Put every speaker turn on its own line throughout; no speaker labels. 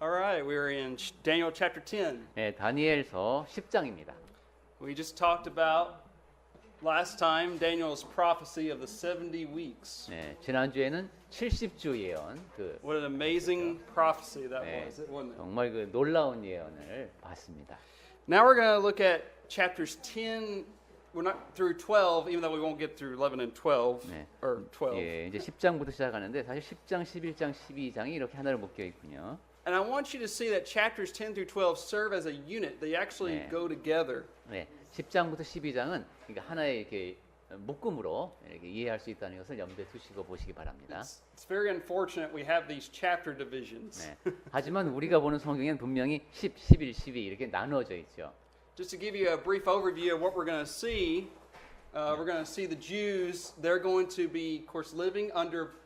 All right, we're in Daniel chapter 10.
네, 다니엘서 10장입니다.
We just talked about last time Daniel's prophecy of the 70 weeks.
네, 지난주에는 70주 예언,
What an amazing prophecy that
네,
was, wasn't it?
정말 그 놀라운 예언을 봤습니다.
Now we're going to look at chapters 10. We're not through 12, even though we won't get through 11 and 12,
네.
or 12.
예, 이제 10장부터 시작하는데 사실 10장, 11장, 12장이 이렇게 하나로 묶여 있군요.
And I want you to see that chapters 10 through 12 serve as a unit. They actually
네.
go together.
네, 10장부터 12장은 그러니까 하나의 이렇게 묶음으로 이렇게 이해할 수 있다는 것을 염두에 두시고 보시기 바랍니다.
It's very unfortunate we have these chapter divisions.
네, 하지만 우리가 보는 성경에는 분명히 10, 11, 12 이렇게 나누어져 있죠.
Just to give you a brief overview of what we're going to see, we're going to see the Jews. They're going to be, of course, living under.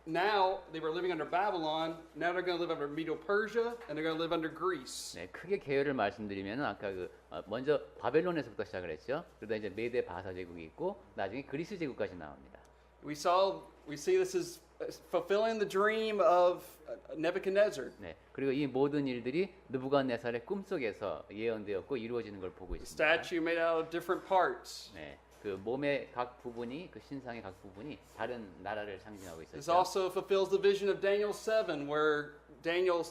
Now they were living under Babylon. Now they're going to live under Medo-Persia, and they're going to live under Greece.
네, 크게 계열을 말씀드리면 아까 먼저 바벨론에서부터 시작을 했죠. 그러다 이제 메데 바사 제국이 있고 나중에 그리스 제국까지 나옵니다.
We see this is fulfilling the dream of Nebuchadnezzar.
네, 그리고 이 모든 일들이 느부갓네살의 꿈속에서 예언되었고 이루어지는 걸 보고
The
있습니다.
statue made out of different parts.
네, 그 몸의 각 부분이 그 신상의 각 부분이 다른 나라를 상징하고
This
있었죠.
also fulfills the vision of Daniel 7, where Daniel,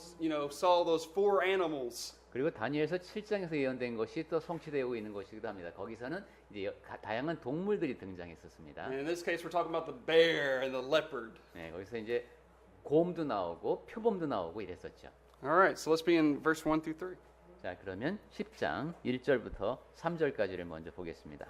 saw those four animals.
그리고 다니엘서 7장에서 예언된 것이 또 성취되고 있는 것이기도 합니다. 거기서는 이제 다양한 동물들이 등장했었습니다.
And in this case, we're talking about the bear and the leopard.
네, 거기서 이제 곰도 나오고 표범도 나오고 이랬었죠.
All right, so let's be in verse 1 through 3.
자, 그러면 10장 1절부터 3절까지를 먼저 보겠습니다.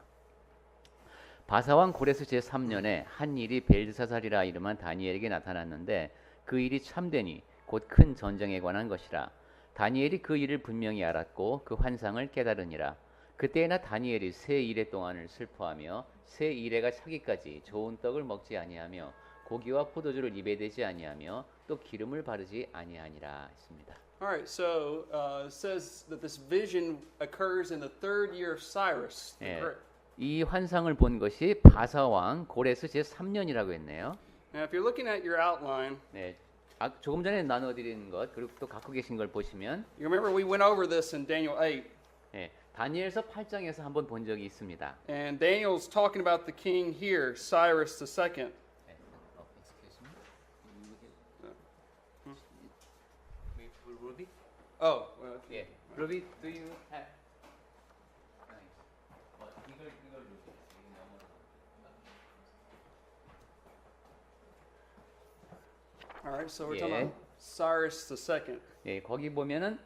바사왕 고레스 제3년에 한 일이 벨드사살이라 이름한 다니엘에게 나타났는데 그 일이 참되니 곧 큰 전쟁에 관한 것이라. 다니엘이 그 일을 분명히 알았고 그 환상을 깨달으니라. 그때나 다니엘이 세 이레 동안을 슬퍼하며 세 이레가 차기까지 좋은 떡을 먹지 아니하며 고기와 포도주를 입에 대지 아니하며 또 기름을 바르지 아니하니라 했습니다.
All right, so it says that this vision occurs in the third year of Cyrus. the
예,
Great.
이 환상을 본 것이 바사왕 고레스 제3년이라고 했네요.
Now, if you're looking at your outline,
네, 조금 전에 나눠드린 것 그리고 또 갖고 계신 걸 보시면
you remember we went over this in Daniel 8,
예, 다니엘서 8장에서 한번 본 적이 있습니다.
and Daniel's talking about the king here, Cyrus II. Oh, well,
예, 루비, do you have? 이걸 루비.
all right, so we're talking
Yeah.
about Cyrus II.
예, 거기 보면은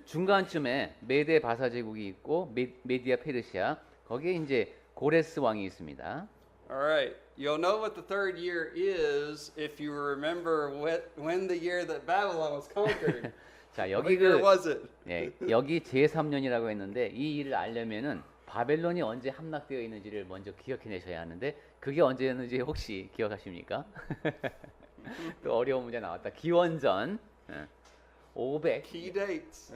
중간쯤에 메데 바사 제국이 있고 메디아 페르시아 거기에 이제 고레스 왕이 있습니다.
All right, you'll know what the third year is if you remember when the year that Babylon was conquered.
자,
What
여기
year was it?
예, 여기 제3년이라고 했는데 이 일을 알려면은 바벨론이 언제 함락되어 있는지를 먼저 기억해내셔야 하는데 그게 언제였는지 혹시 기억하십니까? 또 어려운 문제 나왔다. 기원전 500
Key dates.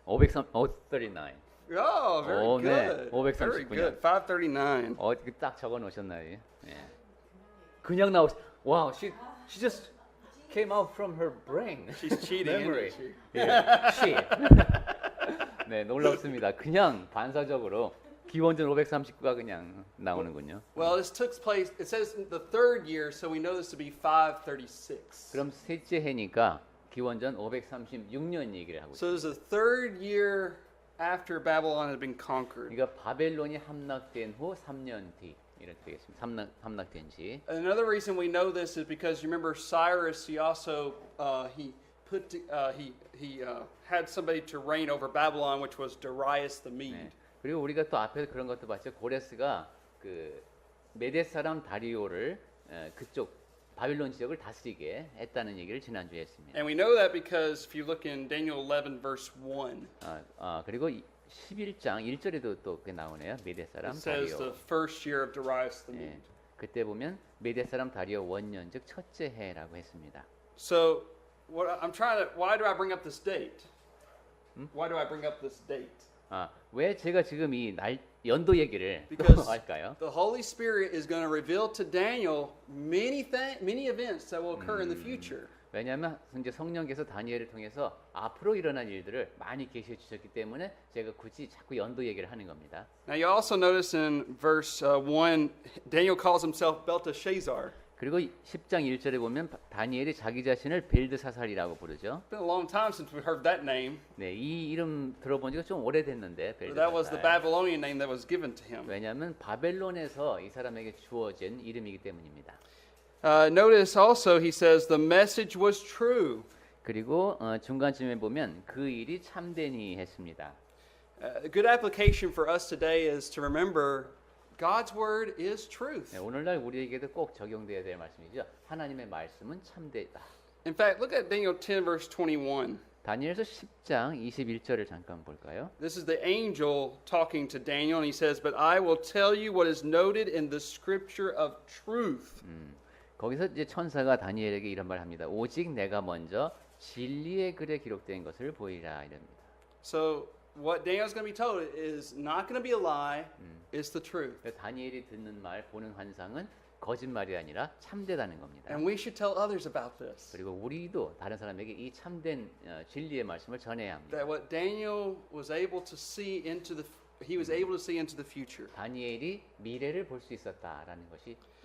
539.
Oh, very
오, 네.
good.
539
Very
년.
good. 539.
어떻게 딱 적어 놓으셨나요? 예. 그냥 나오. Wow, she just came out from her brain.
She's cheating,
Memory.
isn't she?
예, she. 네, 놀랍습니다. 그냥 반사적으로 기원전 539가 그냥 나오는군요.
Well, this took place, it says in the third year, so we know this to be 536.
그럼 셋째 해니까 기원전 536년 얘기를 하고
So
있어요.
this is the third year after Babylon had been conquered.
그러니까 바벨론이 함락된 후 3년 뒤 이렇게 되겠습니다. 함락된 지.
Another reason we know this is because you remember Cyrus, he also he had somebody to reign over Babylon, which was Darius the Mede.
네. 그리고 우리가 또 앞에서 그런 것도 봤죠. 고레스가 그 메데 사람 다리오를 그쪽 바빌론 지역을 다스리게 했다는 얘기를 지난주에 했습니다.
And we know that because if you look in Daniel 11 verse 1,
그리고 11장 1절에도 또 그게 나오네요. 메데 사람
it says
다리오.
the first year of Darius the Mede.
네. 그때 보면 메데 사람 다리오 원년 즉 첫째 해라고 했습니다.
So why do I bring up this date? Why do I bring up this date?
왜 제가 지금 연도 얘기를 또
Because
할까요?
the Holy Spirit is going to reveal to Daniel many events that will occur in the future.
왜냐하면 이제 성령께서 다니엘을 통해서 앞으로 일어날 일들을 많이 계시해 주셨기 때문에 제가 굳이 자꾸 연도 얘기를 하는 겁니다.
Now you also notice in verse 1, Daniel calls himself Belteshazzar.
그리고 10장 1절에 보면 다니엘이 자기 자신을 벨드사살이라고 부르죠.
It's been a long time since we heard that name.
네, 이 이름 들어본 지가 좀 오래됐는데
That was the
벨드사살.
Babylonian name that was given to him.
왜냐하면 바벨론에서 이 사람에게 주어진 이름이기 때문입니다.
Notice also he says the message was true.
그리고 중간쯤에 보면 그 일이 참되니 했습니다.
A good application for us today is to remember God's word is truth.
네, 오늘날 우리에게도 꼭 적용돼야 될 말씀이죠. 하나님의 말씀은 참되다.
In fact, look at Daniel 10 verse 21.
다니엘서 10장 21절을 잠깐 볼까요?
This is the angel talking to Daniel and he says, "But I will tell you what is noted in the scripture of truth."
거기서 이제 천사가 다니엘에게 이런 말을 합니다. 오직 내가 먼저 진리의 글에 기록된 것을 보이라 이랍니다.
So what Daniel's going to be told is not going to be a lie, it's the truth.
다니엘이 듣는 말, 보는 환상은 거짓말이 아니라 참되다는 겁니다.
And we should tell others about this.
그리고 우리도 다른 사람에게 이 참된 진리의 말씀을 전해야 합니다.
That what Daniel was able to see into the he was able to see into the future.
다니엘이 미래를 볼 수 있었다라는 것입니다.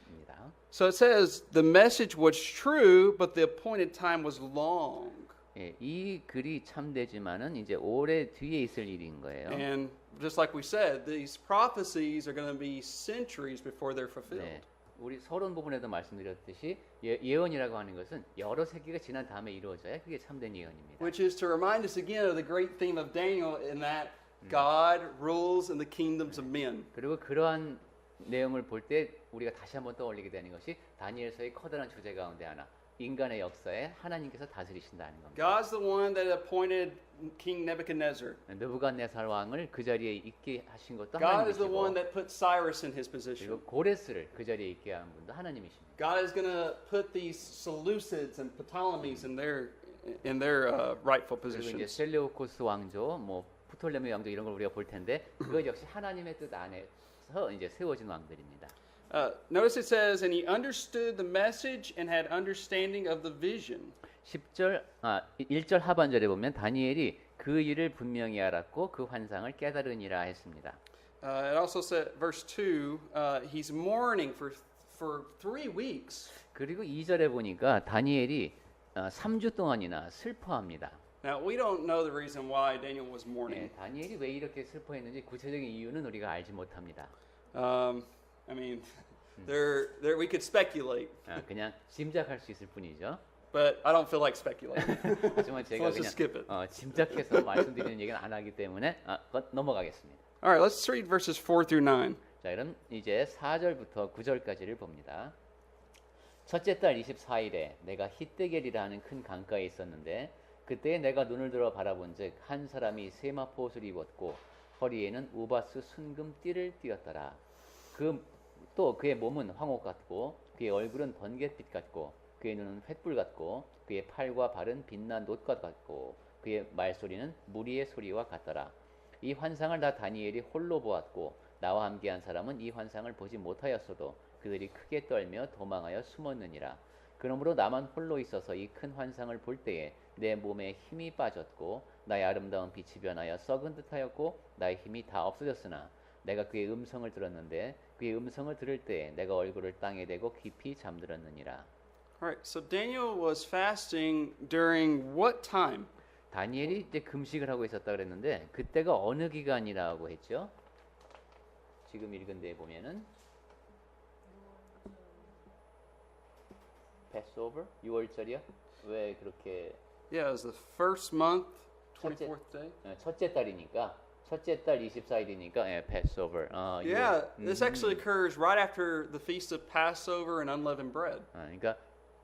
So it says the message was true, but the appointed time was long.
예, 이 글이 참되지만은 이제 오래 뒤에 있을 일인 거예요.
And just like we said, these prophecies are going to be centuries before they're fulfilled.
네, 우리 서론 부분에도 말씀드렸듯이 예언이라고 하는 것은 여러 세기가 지난 다음에 이루어져야 그게 참된 예언입니다.
Which is to remind us again of the great theme of Daniel in that God rules in the kingdoms of men.
그리고 그러한 내용을 볼 때 우리가 다시 한번 떠올리게 되는 것이 다니엘서의 커다란 주제 가운데 하나, 인간의 역사에 하나님께서 다스리신다는 겁니다.
God's the one that appointed King Nebuchadnezzar.
느부갓네살 왕을 그 자리에 있게 하신 것도
God is the one
하나님이시고,
that put Cyrus in his position.
그리고 고레스를 그 자리에 있게 한 분도 하나님이십니다.
God is going to put these Seleucids and Ptolemies in their rightful
그리고 이제
positions.
셀레우코스 왕조, 뭐 프톨레미 왕조 이런 걸 우리가 볼 텐데 그것 역시 하나님의 뜻 안에서 이제 세워진 왕들입니다.
Notice it says, and he understood the message and had understanding of the vision.
1절 하반절에 보면 다니엘이 그 일을 분명히 알았고 그 환상을 깨달으니라 했습니다.
It also said, verse 2, he's mourning for 3 weeks.
그리고 2절에 보니까 다니엘이 3주 동안이나 슬퍼합니다.
Now, we don't know the reason why Daniel was mourning.
네, 다니엘이 왜 이렇게 슬퍼했는지 구체적인 이유는 우리가 알지 못합니다.
I mean, we could speculate,
그냥 짐작할 수 있을 뿐이죠.
but I don't feel like speculating.
하지만
So
제가
let's just skip it.
그냥 짐작해서 말씀드리는 얘기는 안 하기 때문에 그것 넘어가겠습니다.
All right, let's read verses 4 through 9.
자, 그럼 이제 4절부터 9절까지를 봅니다. 첫째 달 24일에 내가 히데겔이라 하는 큰 강가에 있었는데 그때에 내가 눈을 들어 바라본즉 한 사람이 세마포 옷을 입었고 허리에는 우바스 순금 띠를 띠었더라. 또 그의 몸은 황옥 같고 그의 얼굴은 번갯빛 같고 그의 눈은 횃불 같고 그의 팔과 발은 빛난 놋과 같고 그의 말소리는 무리의 소리와 같더라. 이 환상을 다 다니엘이 홀로 보았고 나와 함께한 사람은 이 환상을 보지 못하였어도 그들이 크게 떨며 도망하여 숨었느니라. 그러므로 나만 홀로 있어서 이 큰 환상을 볼 때에 내 몸에 힘이 빠졌고 나의 아름다운 빛이 변하여 썩은 듯하였고 나의 힘이 다 없어졌으나 내가 그의 음성을 들었는데 그의 음성을 들을 때에 내가 얼굴을 땅에 대고 깊이 잠들었느니라.
All right, so Daniel was fasting during what time?
다니엘이 이제 금식을 하고 있었다 그랬는데 그때가 어느 기간이라고 했죠? 지금 읽은 데에 보면은 패스오버 6월절이요? 왜 그렇게
Yeah, it was the first month, 24th day.
첫째 달이니까 첫째 달 24일이니까 패스오버.
Yeah, this actually occurs right after the feast of Passover and unleavened bread.
그러니까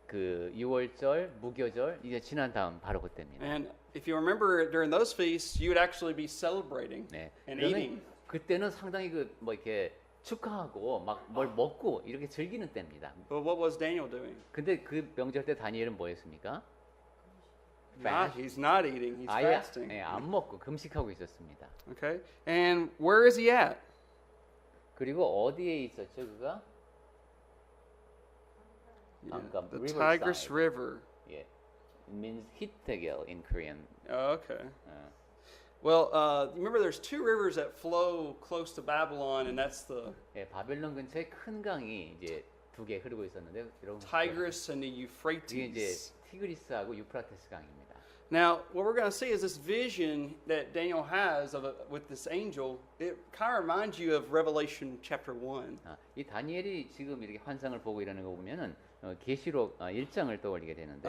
그 6월절, 무교절 이제 지난 다음 바로 그때입니다.
And if you remember during those feasts, you would actually be celebrating
네.
and eating.
그때는 상당히 그 뭐 이렇게 축하하고 막 뭘 먹고 이렇게 즐기는 때입니다.
But what was Daniel doing?
근데 그 명절 때 다니엘은 뭐 했습니까?
He's not eating, he's
아예
fasting.
안 먹고 금식하고 있었습니다.
Okay? And where is he at?
그리고 어디에 있었죠, 그가?
Yeah,
방금
the
riverside.
Tigris River.
예. It means Hittegel in Korean.
Oh, okay.
어.
Well, remember there's two rivers that flow close to Babylon, and that's the
예, 바벨론 근처에 큰 강이 이제 두 개 흐르고 있었는데 여러분
Tigris and the
이게 이제
Euphrates.
티그리스하고 유프라테스 강입니다.
Now, what we're going to see is this vision that Daniel has with this angel. It kind of reminds you of Revelation chapter 1.
아, 이 다니엘이 지금 이렇게 환상을 보고 이러는 거 보면은 계시록 1장을 떠올리게 되는데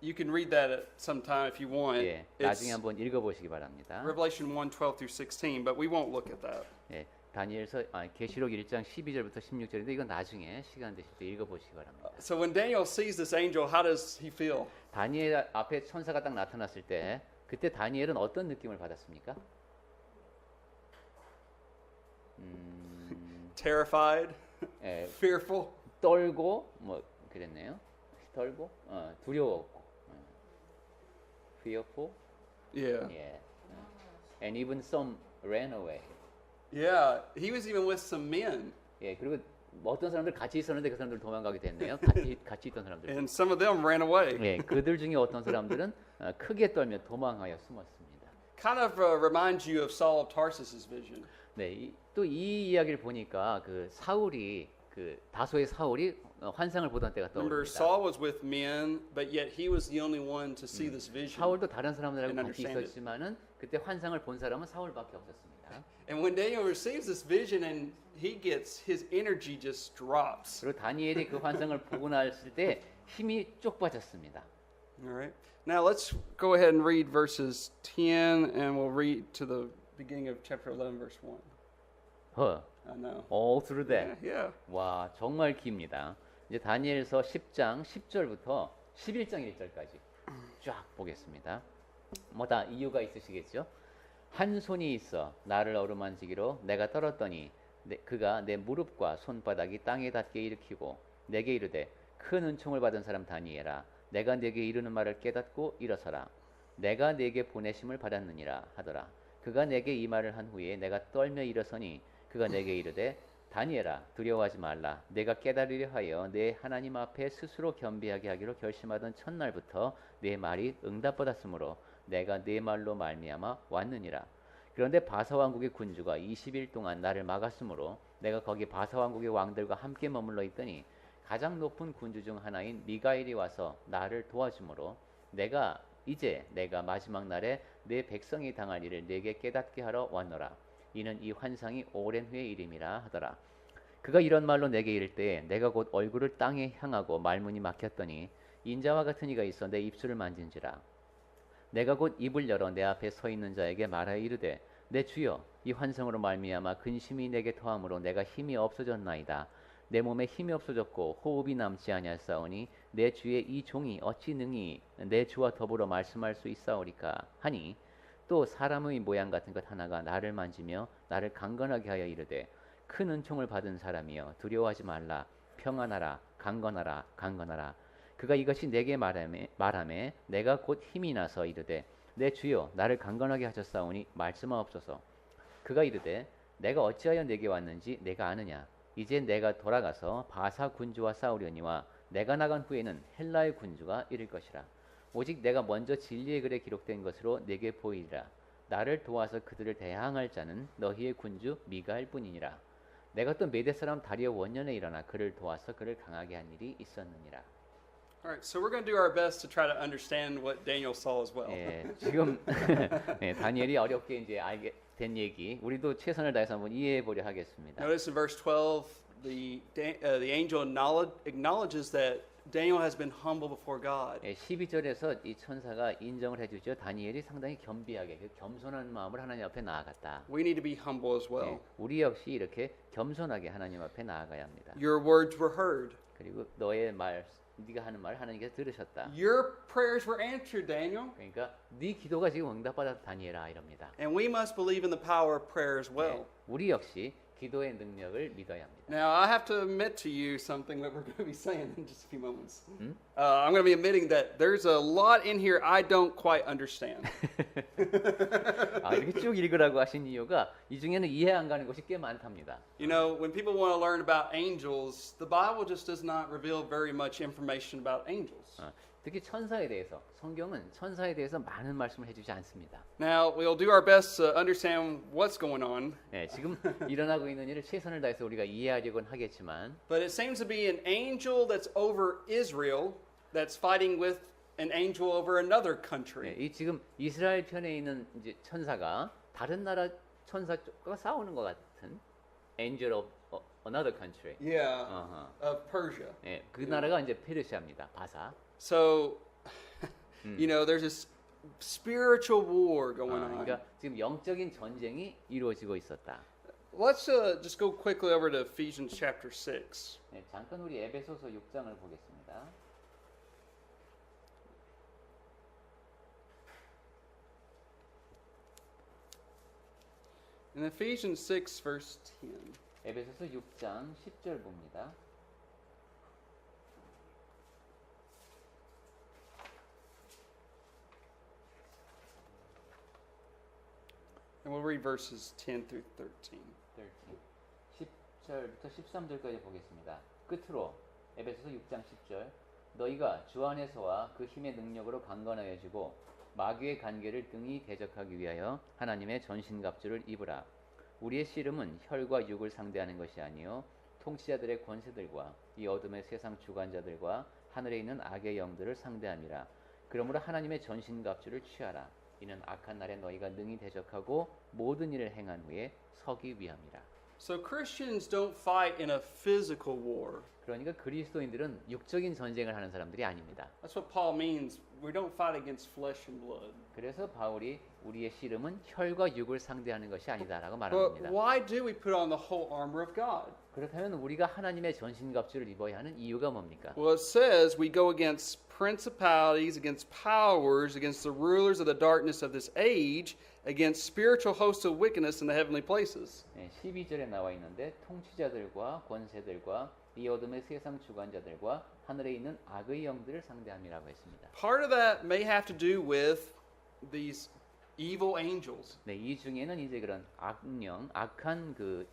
You can read that at some time if you want.
예,
It's
나중에 한번 읽어보시기 바랍니다.
Revelation 1, 12 through 16, but we won't look at that.
예, 다니엘서 계시록 1장 12절부터 16절인데 이건 나중에 시간 되실 때 읽어보시기 바랍니다.
So when Daniel sees this angel, how does he feel?
다니엘 앞에 천사가 딱 나타났을 때 그때 다니엘은 어떤 느낌을 받았습니까?
Terrified,
예,
fearful.
떨고 뭐 그랬네요. 떨고 두려웠고 fearful
Yeah.
예. And even some ran away.
Yeah, he was even with some men,
예, 그리고 어떤 사람들 같이 있었는데 그 사람들 도망가게 됐네요. 같이 있던 사람들.
and some of them ran away.
예, 그들 중에 어떤 사람들은 크게 떨며 도망하여 숨었습니다.
Kind of reminds you of Saul of Tarsus's vision.
네, 또 이 이야기를 보니까 그 사울이 그 다소의 사울이 환상을 보던 때가
Remember,
떠오릅니다.
Saul was with men, but yet he was the only one to see this vision.
사울도 다른 사람들하고
and
같이
understand it.
있었지만은 그때 환상을 본 사람은 사울밖에 없었습니다.
And when Daniel receives this vision and he gets his energy just drops.
그리고 다니엘이 그 환상을 보고 났을 때 힘이 쪽 빠졌습니다.
All right. Now let's go ahead and read verses 10 and we'll read to the beginning of chapter 11 verse 1. I know.
all through that.
Yeah.
와, 정말 깁니다. 이제 다니엘서 10장 10절부터 11장 1절까지 쫙 보겠습니다. 뭐 다 이유가 있으시겠죠? 한 손이 있어 나를 어루만지기로 내가 떨었더니 그가 내 무릎과 손바닥이 땅에 닿게 일으키고 내게 이르되 큰 은총을 받은 사람 다니엘아 내가 내게 이르는 말을 깨닫고 일어서라 내가 내게 보내심을 받았느니라 하더라. 그가 내게 이 말을 한 후에 내가 떨며 일어서니 그가 내게 이르되 다니엘아 두려워하지 말라. 내가 깨달으려 하여 내 하나님 앞에 스스로 겸비하게 하기로 결심하던 첫날부터 내 말이 응답받았으므로 내가 내 말로 말미암아 왔느니라. 그런데 바사 왕국의 군주가 20일 동안 나를 막았으므로 내가 거기 바사 왕국의 왕들과 함께 머물러 있더니 가장 높은 군주 중 하나인 미가엘이 와서 나를 도와주므로 내가 마지막 날에 내 백성이 당할 일을 내게 깨닫게 하러 왔노라. 이는 이 환상이 오랜 후의 일임이라 하더라. 그가 이런 말로 내게 이를 때에 내가 곧 얼굴을 땅에 향하고 말문이 막혔더니 인자와 같은 이가 있어 내 입술을 만진지라. 내가 곧 입을 열어 내 앞에 서 있는 자에게 말하여 이르되 내 주여 이 환상으로 말미암아 근심이 내게 더함으로 내가 힘이 없어졌나이다. 내 몸에 힘이 없어졌고 호흡이 남지 아니하사오니 내 주의 이 종이 어찌 능히 내 주와 더불어 말씀할 수 있사오리까 하니 또 사람의 모양 같은 것 하나가 나를 만지며 나를 강건하게 하여 이르되 큰 은총을 받은 사람이여 두려워하지 말라. 평안하라. 강건하라. 강건하라. 그가 이것이 내게 말하매 내가 곧 힘이 나서 이르되 내 주여 나를 강건하게 하셨사오니 말씀하옵소서. 그가 이르되 내가 어찌하여 내게 왔는지 내가 아느냐. 이제 내가 돌아가서 바사 군주와 싸우려니와 내가 나간 후에는 헬라의 군주가 이를 것이라. 오직 내가 먼저 진리의 글에 기록된 것으로 내게 보이리라. 나를 도와서 그들을 대항할 자는 너희의 군주 미가엘 뿐이니라. 내가 또 메대 사람 다리오 원년에 일어나 그를 도와서 그를 강하게 한 일이 있었느니라.
All right, so we're going to do our best to try to understand what Daniel saw as well.
예, 지금 네, 다니엘이 어렵게 이제 알게 된 얘기 우리도 최선을 다해서 한번 이해해 보려 하겠습니다.
Notice in verse 12, the angel acknowledges that Daniel has been humble before God.
예, 12절에서 이 천사가 인정을 해주죠. 다니엘이 상당히 겸비하게 겸손한 마음을 하나님 앞에 나아갔다.
We need to be humble as well.
예, 우리 역시 이렇게 겸손하게 하나님 앞에 나아가야 합니다.
Your words were heard.
그리고 너의 말, 네가 하는 말 하나님께서 들으셨다.
Your prayers were answered, Daniel.
그러니까 네 기도가 지금 응답받아서 다니엘아 이럽니다.
And we must believe in the power of prayer as well.
예, 우리 역시 기도의 능력을 믿어야 합니다.
Now, I have to admit to you something that we're going to be saying in just a few moments.
Hmm?
I'm going to be admitting that there's a lot in here I don't quite understand.
아, 이렇게 쭉 읽으라고 하신 이유가 이 중에는 이해 안 가는 것이 꽤 많답니다.
You know, when people want to learn about angels, the Bible just does not reveal very much information about angels.
특히 천사에 대해서 성경은 천사에 대해서 많은 말씀을 해주지 않습니다.
Now, we'll do our best to understand what's going on,
네, 지금 일어나고 있는 일을 최선을 다해서 우리가 이해하려고는 하겠지만
but it seems to be an angel that's over Israel that's fighting with an angel over another country.
이 지금 이스라엘 편에 있는 이제 천사가 다른 나라 천사과 싸우는 것 같은 angel of another country.
Yeah,
Uh-huh.
of Persia.
예, 그 나라가 이제 페르시아입니다. 바사.
So, you know, there's this spiritual war going on.
그러니까 지금 영적인 전쟁이 이루어지고 있었다.
Let's just go quickly over to Ephesians chapter 6.
네, 잠깐 우리 에베소서 6장을 보겠습니다.
In Ephesians 6, verse 10.
에베소서 6장 10절 봅니다.
And we'll read verses 10 through 13.
10절부터 13절까지 보겠습니다. 끝으로 에베소서 6장 10절 너희가 주 안에서와 그 힘의 능력으로 강건하여지고 마귀의 관계를 등이 대적하기 위하여 하나님의 전신갑주를 입으라. 우리의 씨름은 혈과 육을 상대하는 것이 아니요 통치자들의 권세들과 이 어둠의 세상 주관자들과 하늘에 있는 악의 영들을 상대함이라. 그러므로 하나님의 전신갑주를 취하라. 이는 악한 날에 너희가 능히 대적하고 모든 일을 행한 후에 서기 위함이라.
So Christians don't fight in a physical war.
그러니까 그리스도인들은 육적인 전쟁을 하는 사람들이 아닙니다.
That's what Paul means. We don't fight against flesh and blood.
그래서 바울이 우리의 씨름은 혈과 육을 상대하는 것이 아니다라고
But
말합니다.
why do we put on the whole armor of God?
그렇다면 우리가 하나님의 전신갑주를 입어야 하는 이유가 뭡니까?
Well, it says we go against principalities, against powers, against the rulers of the darkness of this age, against spiritual hosts of wickedness in the heavenly places.
12절에 나와 있는데 통치자들과 권세들과 이 어둠의 세상 주관자들과 하늘에 있는 악의 영들을 상대함이라고 했습니다.
Part of that may have to do with these evil angels.
네, 이 중에는 이제 그런 악령, 악한 그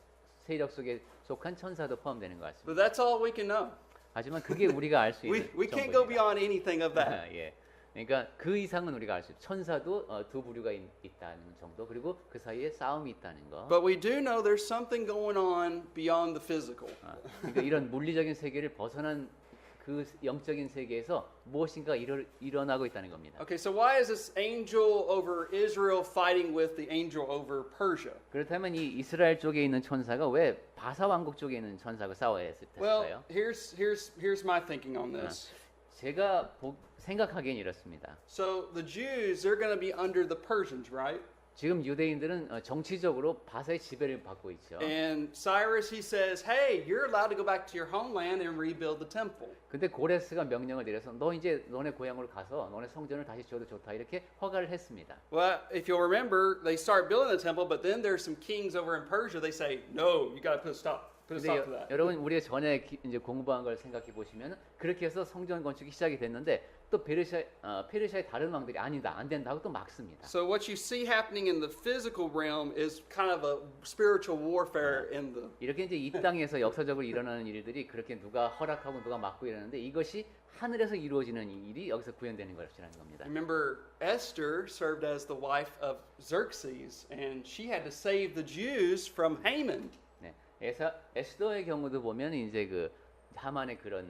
세력 속에 속한 천사도 포함되는 것 같습니다.
But that's all we can know.
하지만 그게 우리가 알 수 있는
We can't go
정보입니다.
beyond anything of that.
예. 그러니까 그 이상은 우리가 알 수 있어요. 천사도 두 부류가 있다는 정도, 그리고 그 사이에 싸움이 있다는 거.
But we do know there's something going on beyond the physical.
그러니까 이런 물리적인 세계를 벗어난 그 영적인 세계에서 무엇인가 일어나고 있다는 겁니다.
Okay, so why is this angel over Israel fighting with the angel over Persia?
그렇다면 이 이스라엘 쪽에 있는 천사가 왜 바사 왕국 쪽에 있는 천사가 싸워야
Well,
했을까요?
here's my thinking on this.
제가 생각하기엔 이렇습니다.
So the Jews, they're going to be under the Persians, right?
지금 유대인들은 정치적으로 바사의 지배를 받고 있죠.
And Cyrus, he says, hey, you're allowed to go back to your homeland and rebuild the temple.
근데 고레스가 명령을 내려서 너 이제 너네 고향으로 가서 너네 성전을 다시 지어도 좋다 이렇게 허가를 했습니다.
Well, if you'll remember, they start building the temple, but then there's some kings over in Persia. They say, no, you got to put a stop to that.
여러분 우리가 전에 이제 공부한 걸 생각해 보시면 그렇게 해서 성전 건축이 시작이 됐는데 또 페르시아의 다른 왕들이 아니다 안 된다 하고 또 막습니다.
So what you see happening in the physical realm is kind of a spiritual warfare in the.
이렇게 이제 이 땅에서 역사적으로 일어나는 일들이 그렇게 누가 허락하고 누가 막고 이러는데 이것이 하늘에서 이루어지는 일이 여기서 구현되는 것이라는 겁니다.
Remember, Esther served as the wife of Xerxes, and she had to save the Jews from Haman.
네, 에스더의 경우도 보면 이제 그 하만의 그런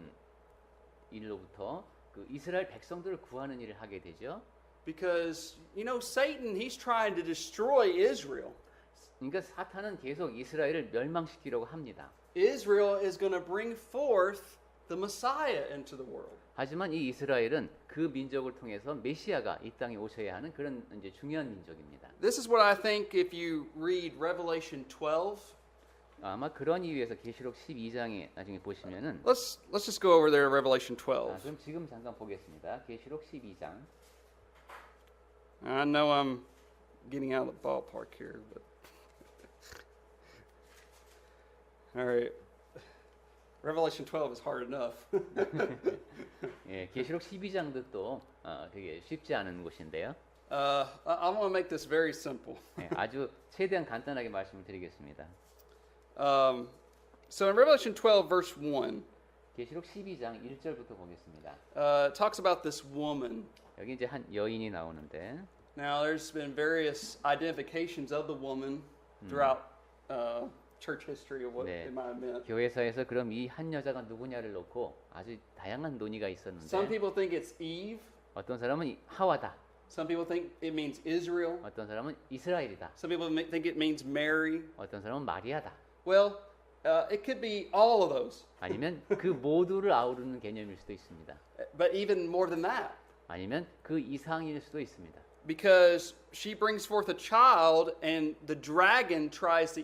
일로부터 그 이스라엘 백성들을 구하는 일을 하게 되죠.
Because, you know, Satan, he's trying to destroy Israel.
그러니까 사탄은 계속 이스라엘을 멸망시키려고 합니다.
Israel is going to bring forth the Messiah into the world.
하지만 이 이스라엘은 그 민족을 통해서 메시아가 이 땅에 오셔야 하는 그런 이제 중요한 민족입니다.
This is what I think if you read Revelation 12.
아마 그런 이유에서 계시록 12장에 나중에 보시면은
Let's just go over there to Revelation 12.
그럼 지금 잠깐 보겠습니다. 계시록 12장.
I know I'm getting out of the ballpark here, but All right. Revelation 12 is hard enough.
예, 계시록 12장도 또 되게 쉽지 않은 곳인데요.
I want to make this very simple.
예, 아주 최대한 간단하게 말씀을 드리겠습니다.
So in Revelation 12, verse 1,
계시록 12장 1절부터 보겠습니다.
it talks about this woman.
여기 이제 한 여인이 나오는데
Now, there's been various identifications of the woman throughout church history of what
네.
it might have meant.
교회사에서 그럼 이 한 여자가 누구냐를 놓고 아주 다양한 논의가
Some
있었는데
people think it's Eve.
어떤 사람은 하와다,
Some people think it means Israel.
어떤 사람은 이스라엘이다,
Some people think it means Mary.
어떤 사람은 마리아다.
Well, it could be all of those,
아니면 그 모두를 아우르는 개념일 수도 있습니다.
but even more than that,
아니면 그 이상일 수도 있습니다.
because she brings forth a child, and the dragon tries to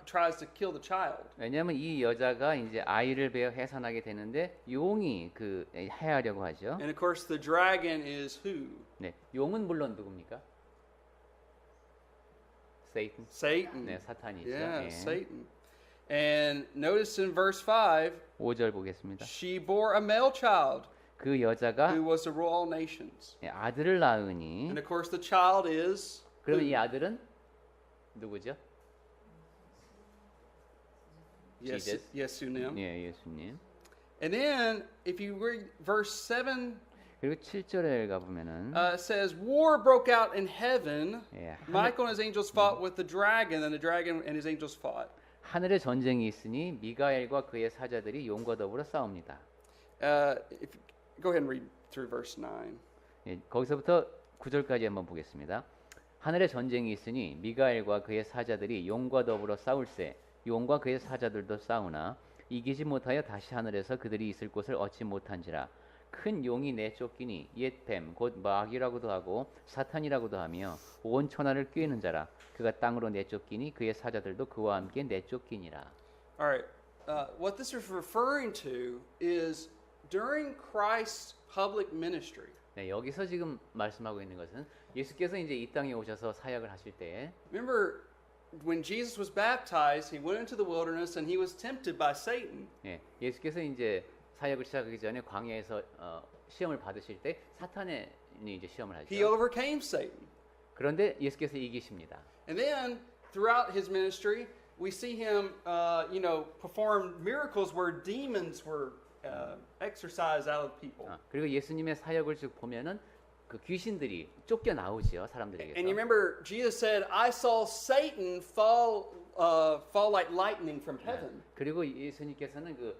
tries to kill the child.
왜냐하면 이 여자가 이제 아이를 베어 해산하게 되는데 용이 그 해하려고 하죠.
And of course, the dragon is who?
네, 용은 물론 누굽니까? Satan.
Satan.
네, 사탄이죠.
Yeah,
예.
Satan. And notice in verse 5,
5절 보겠습니다.
she bore a male child
그 여자가
who was to rule all nations.
예, 아들을 낳으니
And of course, the child is
그러면 이 아들은 누구죠? Jesus.
Yesunim.
예, 예수님.
And then, if you read verse 7,
그리고 7절에 가 보면은
it says, War broke out in heaven.
예,
Michael and his angels fought with the dragon, and the dragon and his angels fought.
하늘에 전쟁이 있으니 미가엘과 그의 사자들이 용과 더불어 싸웁니다.
Go ahead and read through verse 9.
예, 거기서부터 9절까지 한번 보겠습니다. 하늘에 전쟁이 있으니 미가엘과 그의 사자들이 용과 더불어 싸울세 용과 그의 사자들도 싸우나 이기지 못하여 다시 하늘에서 그들이 있을 곳을 얻지 못한지라 큰 용이 내쫓기니 옛 뱀 곧 마귀라고도 하고 사탄이라고도 하며 온 천하를 꾀는 자라 그가 땅으로 내쫓기니 그의 사자들도 그와 함께 내쫓기니라.
All right. What this is referring to is during Christ's public ministry.
네, 여기서 지금 말씀하고 있는 것은 예수께서 이제 이 땅에 오셔서 사역을 하실 때
Remember, when Jesus was baptized, he went into the wilderness and he was tempted by Satan.
예, 예수께서 이제 사역을 시작하기 전에 광야에서 시험을 받으실 때 사탄이 이제 시험을
He
하죠.
overcame Satan.
그런데 예수께서 이기십니다.
And then throughout his ministry, we see him, perform miracles where demons were exorcised out of people.
그리고 예수님의 사역을 쭉 보면은 그 귀신들이 쫓겨 나오지요 사람들에게서.
And you remember, Jesus said, "I saw Satan fall like lightning from heaven."
그리고 예수님께서는 그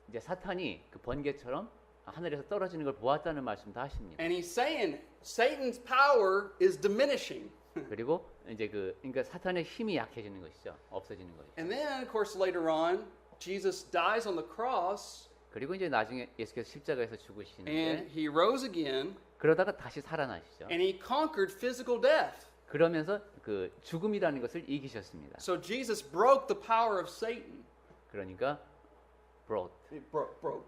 이제 사탄이 그 번개처럼 하늘에서 떨어지는 걸 보았다는 말씀도 하십니다.
And he's saying Satan's power is diminishing.
그리고 이제 그러니까 사탄의 힘이 약해지는 것이죠. 없어지는 것이죠.
And then, of course, later on, Jesus dies on the cross,
그리고 이제 나중에 예수께서 십자가에서
and
죽으시는데
he rose again,
그러다가 다시 살아나시죠.
and he conquered physical death.
그러면서 그 죽음이라는 것을 이기셨습니다.
So Jesus broke the power of Satan.
그러니까 broke.
He broke.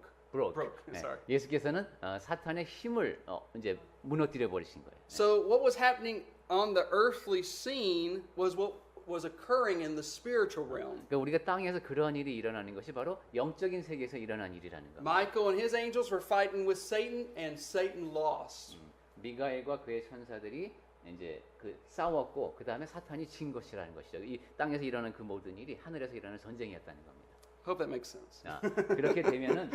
네.
Sorry.
예수께서는 사탄의 힘을 이제 무너뜨려 버리신 거예요.
So what was happening on the earthly scene was what was occurring in the spiritual realm.
그러니까 우리가 땅에서 그러한 일이 일어나는 것이 바로 영적인 세계에서 일어난 일이라는 겁니다.
Michael and his angels were fighting with Satan, and Satan lost.
미가엘과 그의 천사들이 이제 그 싸웠고 그 다음에 사탄이 진 것이라는 것이죠. 이 땅에서 일어나는 그 모든 일이 하늘에서 일어나는 전쟁이었다는 겁니다.
Hope that makes sense.
그렇게 되면은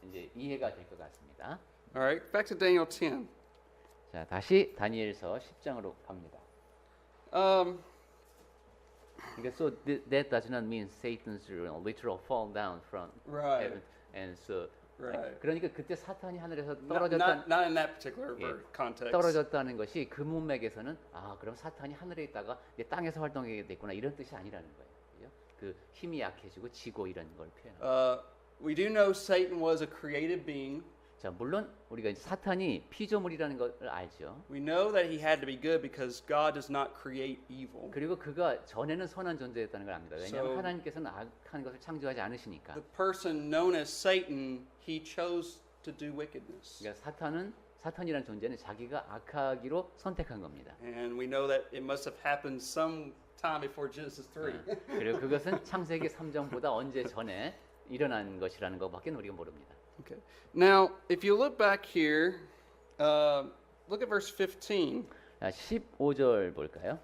이제 이해가 될 것 같습니다.
All right, back to Daniel 10.
자, 다시 다니엘서 10장으로 갑니다. 그러니까 so that does not mean Satan's literal fall down from
Right.
heaven, and so
Right.
그러니까 그때 사탄이 하늘에서
not in that particular context.
떨어졌다는 것이 그 문맥에서는 그럼 사탄이 하늘에 있다가 이제 땅에서 활동하게 됐구나 이런 뜻이 아니라는 거예요. 그죠? 그 힘이 약해지고 지고 이런 걸 표현.
We do know Satan was a created being.
자, 물론 우리가 이제 사탄이 피조물이라는 걸 알죠.
We know that he had to be good because God does not create evil.
그리고 그가 전에는 선한 존재였다는 걸 압니다. 왜냐하면
So-
하나님께서는 악한 것을 창조하지 않으시니까.
The person known as Satan, he chose to do wickedness.
그러니까 사탄은 사탄이라는 존재는 자기가 악하기로 선택한 겁니다.
And we know that it must have happened some time before Genesis 3.
그리고 그것은 창세기 3장보다 언제 전에 일어난 것이라는 것밖에 우리가 모릅니다.
Okay. Now, if you look back here, look at verse 15.
15절 볼까요?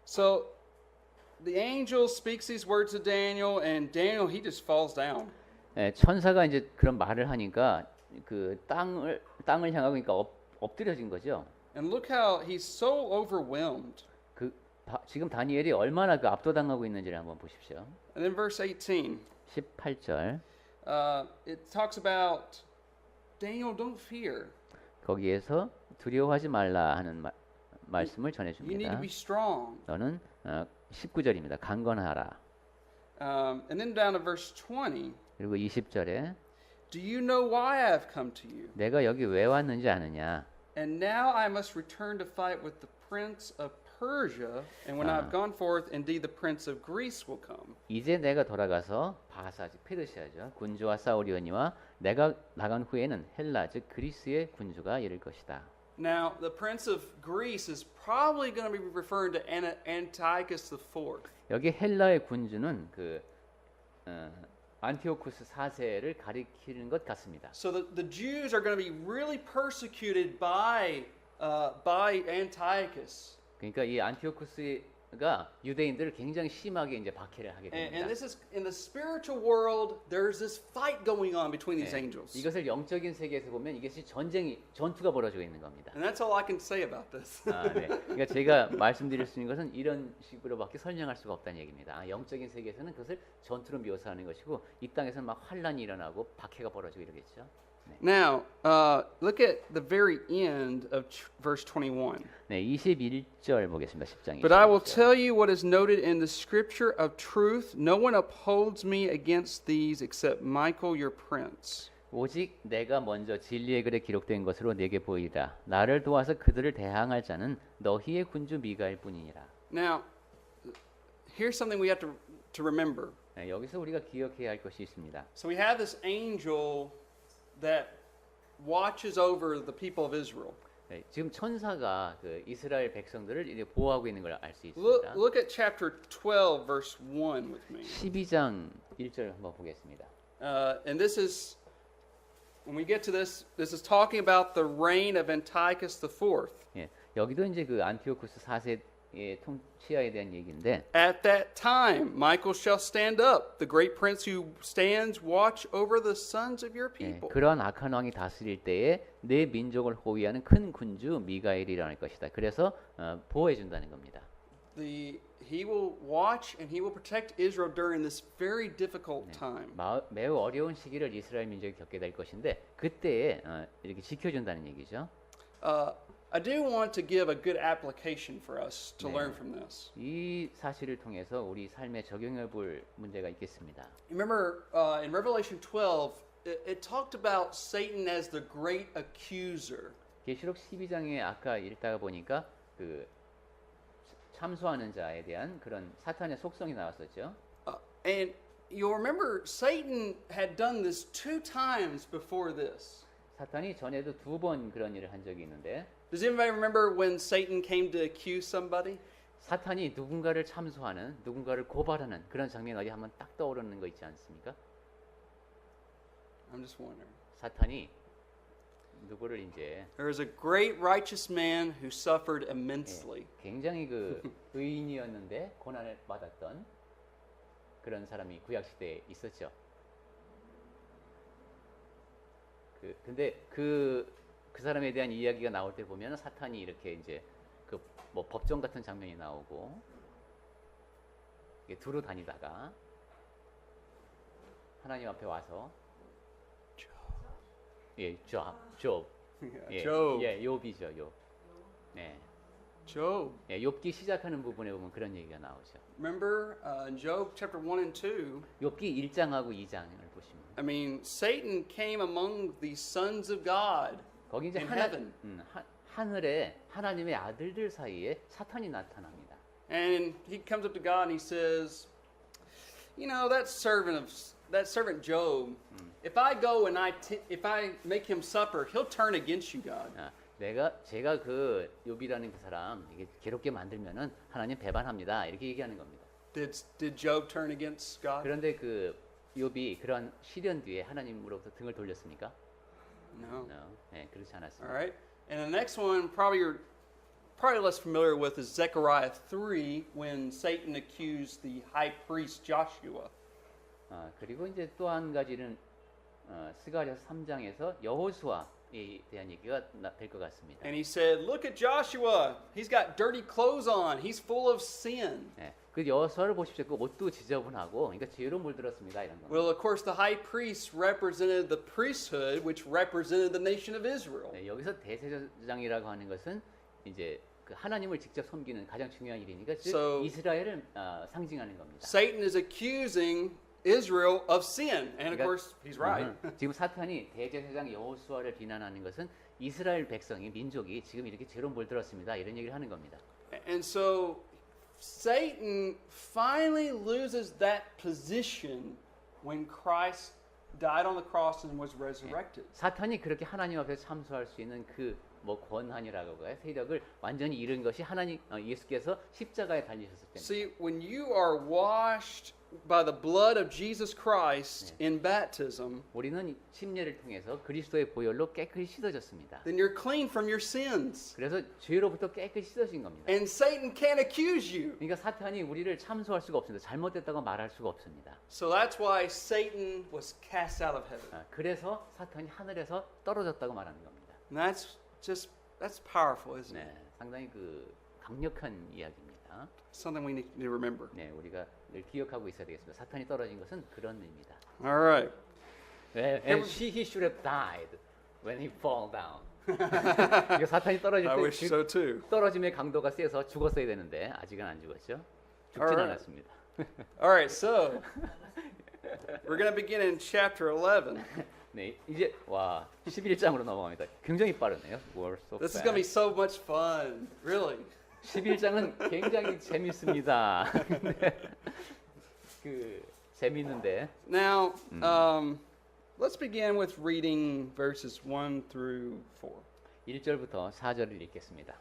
So the angel speaks these words to Daniel, and Daniel, he just falls down.
천사가 이제 그런 말을 하니까 그 땅을 향하고 그러니까 엎드려진 거죠.
And look how he's so overwhelmed.
지금 다니엘이 얼마나 그 압도당하고 있는지를 한번 보십시오.
And then verse 18.
18절.
It talks about Daniel, don't fear.
거기에서 두려워하지 말라 하는 말씀을
You need to
전해줍니다.
be strong.
너는 19절입니다. 강건하라.
And then down to verse 20.
그리고 20절에
Do you know why I have come to you?
내가 여기 왜 왔는지 아느냐?
And now I must return to fight with the prince of Persia, and when I have gone forth, indeed the prince of Greece will come.
이제 내가 돌아가서 바사 즉 페르시아죠. 군주와 싸우려니와 내가 나간 후에는 헬라 즉 그리스의 군주가 이를 것이다.
Now, the prince of Greece is probably going to be referring to Antiochus IV.
여기 헬라의 군주는 그 안티오쿠스 4세를 가리키는 것 같습니다.
So the Jews are going to be really persecuted by Antiochus.
그러니까 이 안티오쿠스가 유대인들을 굉장히 심하게 이제 박해를 하게
And
됩니다.
this is in the spiritual world. There's this fight going on between these angels,
이것을 영적인 세계에서 보면 이것이 전투가 벌어지고 있는 겁니다.
and that's all I can say about this.
네. 그러니까 제가 말씀드릴 수 있는 것은 이런 식으로밖에 설명할 수가 없다는 얘기입니다. 영적인 세계에서는 그것을 전투로 묘사하는 것이고 이 땅에서는 막 환란이 일어나고 박해가 벌어지고 이러겠죠. 네.
Now, look at the very end of verse 21.
네, 21절 보겠습니다. 10장 21절.
But I will tell you what is noted in the scripture of truth. No one upholds me against these except Michael, your prince.
오직 내가 먼저 진리의 글에 기록된 것으로 내게 보이라. 나를 도와서 그들을 대항할 자는 너희의 군주 미가일 뿐이니라.
Now, here's something we have to remember.
네, 여기서 우리가 기억해야 할 것이 있습니다.
So we have this angel that watches over the people of Israel.
네, 지금 천사가 그 이스라엘 백성들을 이제 보호하고 있는 걸 알 수
Look,
있습니다.
look at chapter 12, verse 1 with me.
12장 1절 한번 보겠습니다.
And this is, when we get to this, this is talking about the reign of Antiochus IV.
예, 여기도 이제 그 안티오쿠스 4세의 통치하에 대한 얘기인데
At that time, Michael shall stand up, the great prince who stands watch over the sons of your
예,
people.
그러한 악한 왕이 다스릴 때에 내 민족을 호위하는 큰 군주 미가엘이 일어날 것이다. 그래서 보호해 준다는 겁니다.
He will watch and he will protect Israel during this very difficult time.
매우 어려운 시기를 이스라엘 민족이 겪게 될 것인데 그때에 이렇게 지켜준다는 얘기죠.
I do want to give a good application for us to learn from this.
이 사실을 통해서 우리 삶에 적용해 볼 문제가 있겠습니다.
Remember in Revelation 12, it talked about Satan as the great accuser.
계시록 12장에 아까 읽다가 보니까 그 참소하는 자에 대한 그런 사탄의 속성이 나왔었죠.
And you'll remember Satan had done this 2 times before this.
사탄이 전에도 2번 그런 일을 한 적이 있는데
Does anybody remember when Satan came to accuse somebody?
사탄이 누군가를 참소하는, 누군가를 고발하는 그런 장면 어디 한번 딱 떠오르는 거 있지 않습니까?
I'm just wondering.
사탄이 누구를 이제
There was a great righteous man who suffered immensely.
굉장히 그 의인이었는데 고난을 받았던 그런 사람이 구약 시대에 있었죠. 근데 그 사람에 대한 이야기가 나올 때 보면 사탄이 이렇게 이제 그 뭐 법정 같은 장면이 나오고 두루 다니다가 하나님 앞에 와서 예, 욥. 예,
Job.
예, 욥이죠, 욥. 네.
Job.
예, 욥기 시작하는 부분에 보면 그런 얘기가 나오죠.
Remember in Job chapter 1 and 2,
욥기 1장하고 2장을 보시면
I mean, Satan came among the sons of God
거기 이제
in heaven.
하늘에 하나님의 아들들 사이에 사탄이 나타납니다.
And he comes up to God and he says, you know, that servant Job, if I go and if I make him supper, he'll turn against you, God.
제가 그 욥이라는 그 사람 이게 괴롭게 만들면은 하나님 배반합니다. 이렇게 얘기하는 겁니다.
Did Job turn against God?
그런데 그 욥이 그런 시련 뒤에 하나님으로부터 등을 돌렸습니까?
No.
네, 그렇지
All
않았습니다.
right. And the next one, you're probably less familiar with, is Zechariah 3, when Satan accused the high priest Joshua.
그리고 이제 또 한 가지는 스가랴 3장에서 여호수아에 대한 얘기가 될 것 같습니다.
And he said, "Look at Joshua. He's got dirty clothes on. He's full of sin."
네, 그 여호수아를 보십시오. 그 옷도 지저분하고, 그러니까 죄로 물들었습니다. 이런 거.
Well, of course, the high priest represented the priesthood, which represented the nation of Israel.
네, 여기서 대제사장이라고 하는 것은 이제 그 하나님을 직접 섬기는 가장 중요한 일이니까 즉
So-
이스라엘을 상징하는 겁니다.
Satan is accusing Israel of sin, and of
그러니까-
course, he's right.
지금 사탄이 대제사장 여호수아를 비난하는 것은 이스라엘 백성이 민족이 지금 이렇게 죄로 물들었습니다. 이런 얘기를 하는 겁니다.
And so Satan finally loses that position when Christ died on the cross and was resurrected.
사탄이 그렇게 하나님 앞에 참소할 수 있는 그 뭐 권한이라고 해요. 세력을 완전히 잃은 것이 하나님 예수께서 십자가에 달리셨을 때입니다.
See, when you are washed by the blood of Jesus Christ in baptism,
우리는 침례를 통해서 그리스도의 보혈로 깨끗이 씻어졌습니다.
then you're clean from your sins.
그래서 죄로부터 깨끗이 씻어진 겁니다.
And Satan can't accuse you.
그러니까 사탄이 우리를 참소할 수가 없습니다. 잘못됐다고 말할 수가 없습니다.
So that's why Satan was cast out of heaven.
그래서 사탄이 하늘에서 떨어졌다고 말하는 겁니다.
And that's powerful, isn't it?
네, 상당히 그 강력한 이야기입니다.
Something we need to remember.
네, 우리가 늘 기억하고 있어야 되겠습니다. 사탄이 떨어진 것은 그런 의미입니다.
All right.
And he should have died when he fall down. 이거 사탄이 떨어질
I
때
wish so too.
떨어짐의 강도가 세서 죽었어야 되는데 아직은 안 죽었죠. 죽진
Alright.
않았습니다.
All right, so we're going to begin in chapter 11.
네, 이제 와 11장으로 넘어갑니다. 굉장히 빠르네요. We're so
This is
fast.
going to be so much fun, really.
11장은 굉장히 재밌습니다. 네. 그 재밌는데
Now, let's begin with reading verses 1 through 4.
1절부터 4절을 읽겠습니다.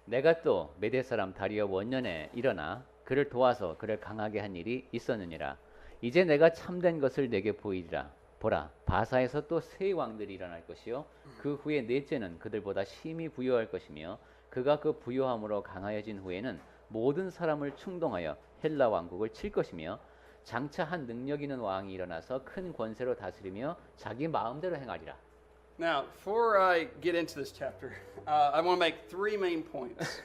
내가 또 메대 사람 다리오 원년에 일어나 그를 도와서 그를 강하게 한 일이 있었느니라. 이제 내가 참된 것을 내게 보이리라. 보라, 바사에서 또 새 왕들이 일어날 것이요 그 후에 넷째는 그들보다 심히 부요할 것이며 그가 그 부요함으로 강하여진 후에는 모든 사람을 충동하여 헬라 왕국을 칠 것이며 장차 한 능력 있는 왕이 일어나서 큰 권세로 다스리며 자기 마음대로 행하리라.
Now, before I get into this chapter, I want to make three main points.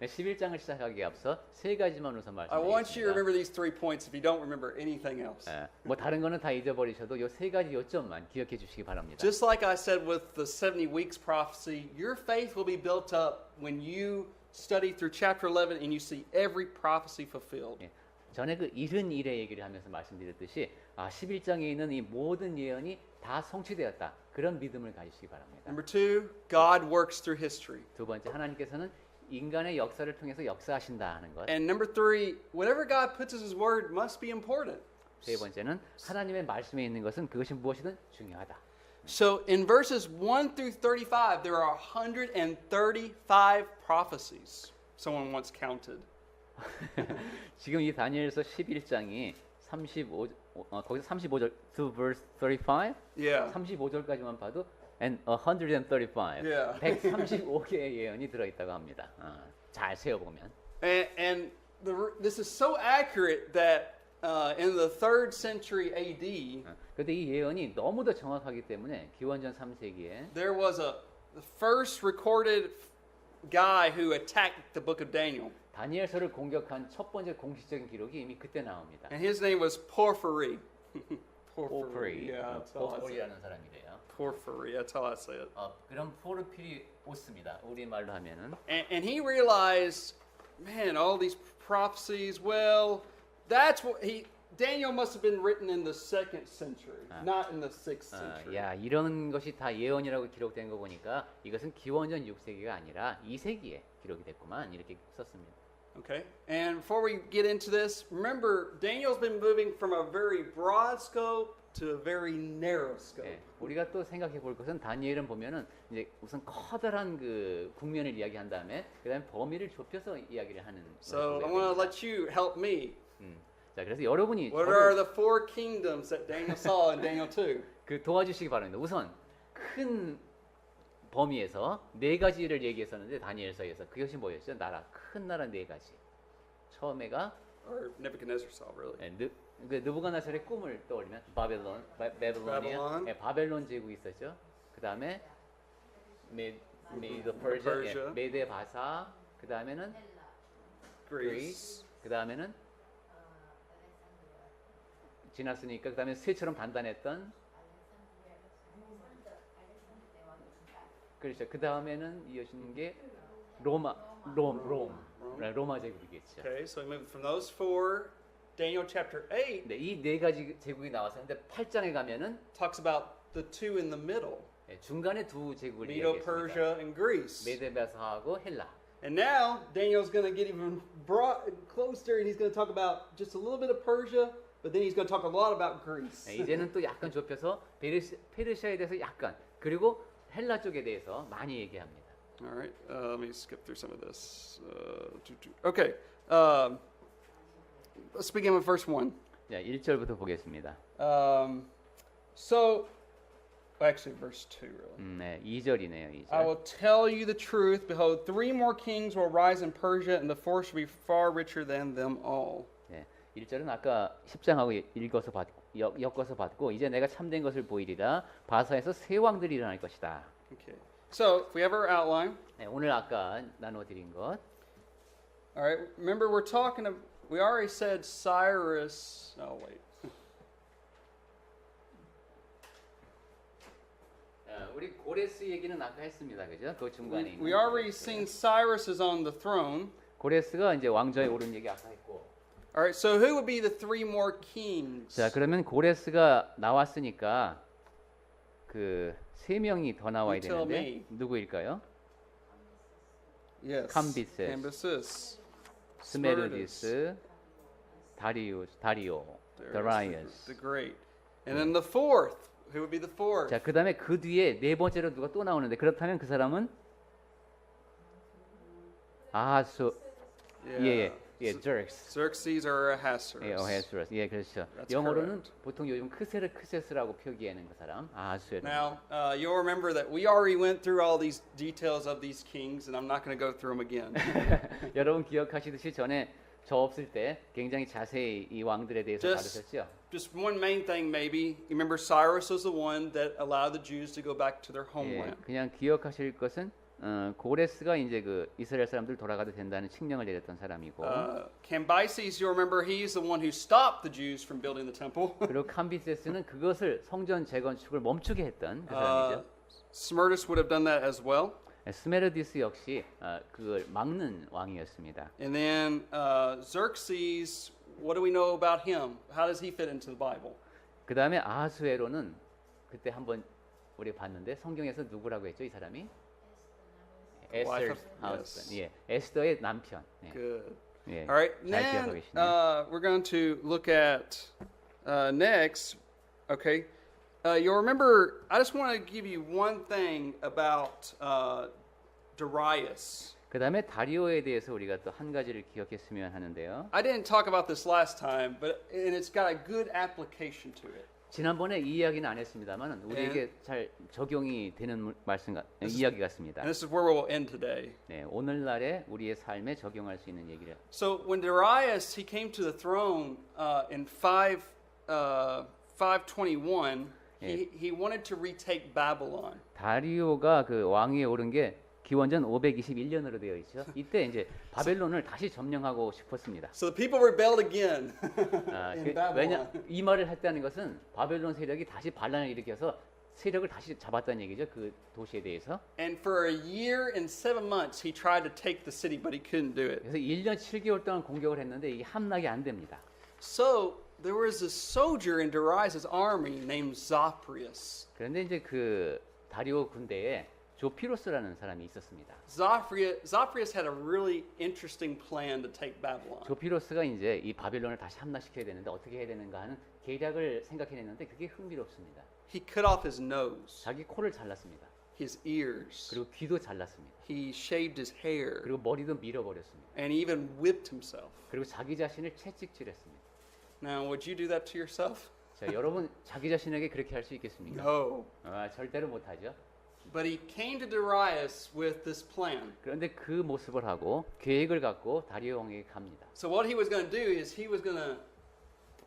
11장을 시작하기에 앞서 세 가지만 우선
I want you to
말씀드리겠습니다.
remember these 3 points if you don't remember anything else.
뭐 다른 거는 다 잊어버리셔도 요 세 가지 요점만 기억해 주시기 바랍니다.
Just like I said with the 70 weeks prophecy, your faith will be built up when you study through chapter 11 and you see every prophecy fulfilled.
예, 전에 그 일흔 일의 얘기를 하면서 말씀드렸듯이 11장에 있는 이 모든 예언이 다 성취되었다. 그런 믿음을 가지시기 바랍니다.
Number 2, God works through history.
두 번째, 하나님께서는 인간의 역사를 통해서 역사하신다 하는 것.
And number 3, whatever God puts as his word must be important.
세 번째는 하나님의 말씀에 있는 것은 그것이 무엇이든 중요하다.
So in verses 1 through 35, there are 135 prophecies. Someone once counted.
지금 이 다니엘서 11장이 35 거기서 35절 to verse 35
Yeah.
35절까지만 봐도 and 135
Yeah.
135개의 예언이 들어 있다고 합니다. 잘 세어 보면
And this is so accurate that in the 3rd century AD,
그런데 이 예언이 너무도 정확하기 때문에 기원전 3세기에
there was the first recorded guy who attacked the book of Daniel.
다니엘서를 공격한 첫 번째 공식적인 기록이 이미 그때 나옵니다.
And his name was Porphyry.
포르피,
Yeah, that's how I say it.
포르피라는 사람이래요.
Porphyry, that's how I say it.
그럼 포르필이 오스입니다. 우리 말로 하면은
And he realized, man, all these prophecies, well, that's what Daniel must have been written in the 2nd century, not in the 6th century.
야 이런 것이 다 예언이라고 기록된 거 보니까 이것은 기원전 6세기가 아니라 2세기에 기록이 됐구만 이렇게 썼습니다.
Okay, and before we get into this, remember Daniel's been moving from a very broad scope to a very narrow scope.
예, 우리가 또 생각해 볼 것은 다니엘은 보면은 이제 우선 커다란 그 국면을 이야기한 다음에 그다음에 범위를 좁혀서 이야기를 하는.
So
것을
I
보게
want to
됩니다.
let you help me.
자, 그래서 여러분이
What
저를
are the four kingdoms that Daniel saw in Daniel 2?
그 도와주시기 바랍니다. 우선 큰 범위에서 네 가지를 얘기했었는데 다니엘서에서 그것이 뭐였죠? 나라, 큰 나라 네 가지. 처음에가
Or Nebuchadnezzar saw, really.
느부갓네살의 꿈을 떠올리면 바벨론이야.
Babylon.
예, 바벨론 제국이 있었죠. 그 다음에 메이드 퍼시아,
Persia.
메데 바사. 그 다음에는
Greece.
그 다음에는 지났으니까 그 다음에 쇠처럼 단단했던 그렇죠. 그 다음에는 이어지는 게 로마 제국이겠죠.
Okay, so we move from those four. Daniel chapter 8
네, 이 네 가지 제국이 나왔었는데 8장에 가면은
talks about the two in the middle,
예, 중간에 두 제국을
Medo
얘기했습니다.
Persia and Greece.
메데바사하고 헬라.
And now Daniel's going to get even closer, and he's going to talk about just a little bit of Persia, but then he's going to talk a lot about Greece.
네, 이제는 또 약간 좁혀서 페르시아에 대해서 약간 그리고 헬라 쪽에 대해서 많이 얘기합니다.
All right, let me skip through some of this. Okay, let's begin with verse 1.
자, 1절부터 보겠습니다.
So, actually, verse 2, really.
네, 2절이네요.
I
2절.
will tell you the truth. Behold, three more kings will rise in Persia, and the fourth shall be far richer than them all.
네, 1절은 아까 10장하고 엮어서 받고 이제 내가 참된 것을 보이리라. 바사에서 세 왕들이 일어날 것이다.
Okay. So, if we have our outline,
네, 오늘 아까 나눠 드린 것.
all right, remember we already said Cyrus. Oh, wait.
우리 고레스 얘기는 아까 했습니다. 그죠? 그 중간에 있는.
We already seen Cyrus is on the throne.
고레스가 이제 왕좌에 오른 얘기 아까 했고.
All right, so who would be the three more kings?
자, 그러면 고레스가 나왔으니까 그 세 명이 더 나와야
You tell
되는데
me.
누구일까요?
Yes.
Cambyses.
Cambyses.
스메르디스, 다리오, 다라이어스.
The great. And then the fourth. Who would be the fourth?
자, 그다음에 그 뒤에 네 번째로 누가 또 나오는데 그렇다면 그 사람은 아하수 Xerxes.
Xerxes or Ahasuerus.
Ahasuerus. 예, 그렇죠.
That's
영어로는
correct.
보통 요즘 크세스라고 표기하는 그 사람. 아하수에르.
Now, you'll remember that we already went through all these details of these kings, and I'm not going to go through them again.
여러분 기억하시듯이 전에 저 없을 때 굉장히 자세히 이 왕들에 대해서 다루셨죠.
Just one main thing, maybe. You remember Cyrus was the one that allowed the Jews to go back to their
예,
homeland.
그냥 기억하실 것은 고레스가 이제 그 이스라엘 사람들 돌아가도 된다는 칙령을 내렸던 사람이고,
Cambyses, you'll remember, he's the one who stopped the Jews from building the temple.
그리고 캄비세스는 그것을 성전 재건축을 멈추게 했던 그 사람이죠.
Smerdis would have done that as well.
스메르디스 역시 그걸 막는 왕이었습니다.
And then Xerxes, what do we know about him? How does he fit into the Bible?
그 다음에 아하수에로는 그때 한번 우리 봤는데 성경에서 누구라고 했죠, 이 사람이?
Wife
에스터
of-
하우스. 예, 에스더의 남편. 예.
Good.
예.
All right.
잘
Then
기억하고 계시네요.
we're going to look at next. Okay. You'll remember. I just want to give you one thing about Darius.
그 다음에 다리오에 대해서 우리가 또 한 가지를 기억했으면 하는데요.
I didn't talk about this last time, and it's got a good application to it.
지난번에 이 이야기는 안 했습니다만 우리에게 잘 적용이 되는 이야기 같습니다.
And this is where we'll end today.
네, 오늘날의 우리의 삶에 적용할 수 있는 얘기를.
So when Darius he came to the throne in 521, he wanted to retake Babylon.
다리오가 그 왕위에 오른 게 기원전 521년으로 되어 있죠. 이때 이제 바벨론을 다시 점령하고 싶었습니다.
So the people rebelled again in
왜냐
Babylon.
이 말을 했다는 것은 바벨론 세력이 다시 반란을 일으켜서 세력을 다시 잡았다는 얘기죠. 그 도시에 대해서.
And for a year and 7 months, he tried to take the city, but he couldn't do it.
그래서 1년 7개월 동안 공격을 했는데 이게 함락이 안 됩니다.
So there was a soldier in Darius' army named Zophyrius.
그런데 이제 그 다리오 군대에 조피로스라는 사람이 있었습니다.
Zophyrius had a really interesting plan to take Babylon.
조피로스가 이제 이 바벨론을 다시 함락시켜야 되는데 어떻게 해야 되는가 하는 계략을 생각해냈는데 그게 흥미롭습니다.
He cut off his nose,
자기 코를 잘랐습니다.
his ears.
그리고 귀도 잘랐습니다.
He shaved his hair
그리고 머리도 밀어버렸습니다.
and even whipped himself.
그리고 자기 자신을 채찍질했습니다.
Now, would you do that to yourself?
자, 여러분 자기 자신에게 그렇게 할 수 있겠습니까?
No.
절대로 못하죠.
But he came to Darius with this plan.
그런데 그 모습을 하고 계획을 갖고 다리오 왕에게 갑니다.
So what he was going to do is he was going to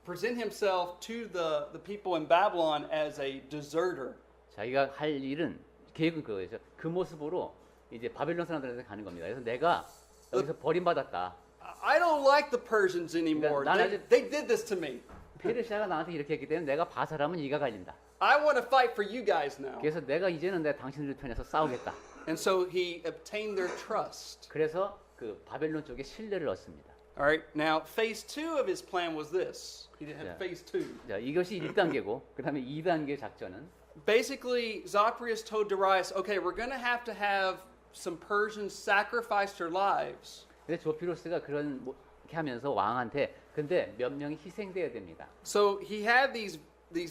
present himself to the people in Babylon as a deserter.
자기가 할 일은 계획은 그거죠. 그 모습으로 이제 바벨론 사람들한테 가는 겁니다. 그래서 내가 여기서 버림받았다.
I don't like the Persians anymore. They did this to me.
페르시아가 나한테 이렇게 했기 때문에 내가 바사람은 이가 갈린다.
I want to fight for you guys now.
그래서 내가 이제는 내가 당신들 편에서 싸우겠다.
And so he obtained their trust.
그래서 그 바벨론 쪽에 신뢰를 얻습니다.
All right. Now, phase 2 of his plan was this. He had
Yeah.
phase 2.
자, 이것이 1단계고 그다음에 2단계 작전은
Basically, Zophyrius told Darius, okay, we're going to have some Persians sacrifice their lives.
근데 조피로스가 그렇게 하면서 왕한테 근데 몇 명이 희생돼야 됩니다.
So he had these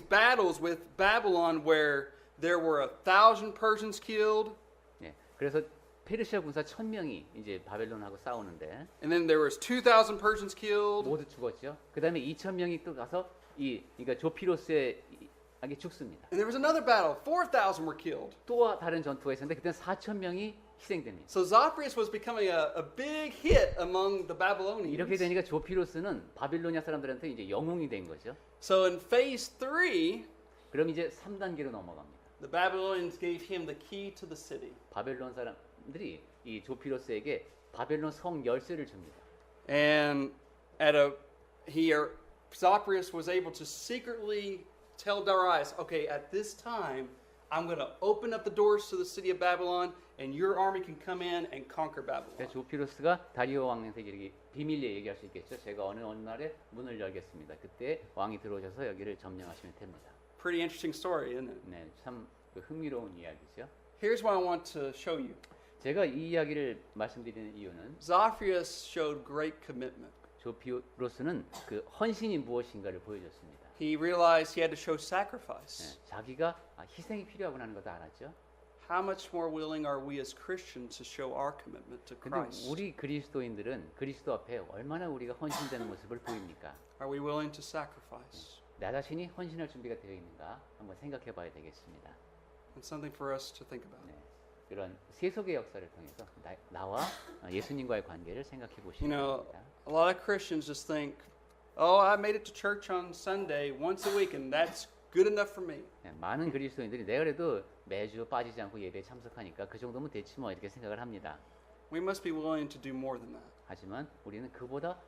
battles with Babylon where there were 1,000 Persians killed,
예. 그래서 페르시아 군사 1,000명이 이제 바벨론하고 싸우는데
and then there was 2,000 Persians killed,
모두 죽었죠. 그다음에 2,000명이 또 가서 그러니까 조피로스에게 죽습니다.
and there was another battle, 4,000 were killed.
또 다른 전투가 있었는데 그때는 4,000명이 희생됩니다.
So Zophyrius was becoming a big hit among the
이렇게
Babylonians.
되니까 조피로스는 바빌로니아 사람들한테 이제 영웅이 된 거죠.
So in phase 3,
그럼 이제 3단계로 넘어갑니다.
the Babylonians gave him the key to the city.
바벨론 사람들이 이 조피로스에게 바벨론 성 열쇠를 줍니다.
And Zophyrius was able to secretly tell Darius, okay, at this time, I'm going to open up the doors to the city of Babylon, and your army can come in and conquer Babylon.
그래서 조피로스가 다리오 왕한테 이렇게 비밀리에 얘기할 수 있겠죠. 제가 어느 날에 문을 열겠습니다. 그때 왕이 들어오셔서 여기를 점령하시면 됩니다.
Pretty interesting story, isn't it?
네, 참 흥미로운 이야기죠.
Here's what I want to show you.
제가 이 이야기를 말씀드리는 이유는
Zophyrius showed great commitment.
조피로스는 그 헌신이 무엇인가를 보여줬습니다.
He realized he had to show sacrifice.
네, 자기가 희생이 필요하구나 것도 알았죠.
How much more willing are we as Christians to show our commitment to
근데
Christ?
우리 그리스도인들은 그리스도 앞에 얼마나 우리가 헌신되는 모습을 보입니까?
Are we willing to sacrifice?
나 자신이 헌신할 준비가 되어 있는가 한번 생각해 봐야 되겠습니다.
It's something for us to think about.
네, 이런 세속의 역사를 통해서 나와 예수님과의 관계를 생각해 보시기
You know,
바랍니다.
a lot of Christians just think, oh, I made it to church on Sunday once a week and that's good enough for me.
네, 많은 그리스도인들이 내가 그래도 매주 빠지지 않고 예배에 참석하니까 그 정도면 됐지 뭐 이렇게 생각을 합니다.
We must be willing to do more than that.
하지만 우리는 그보다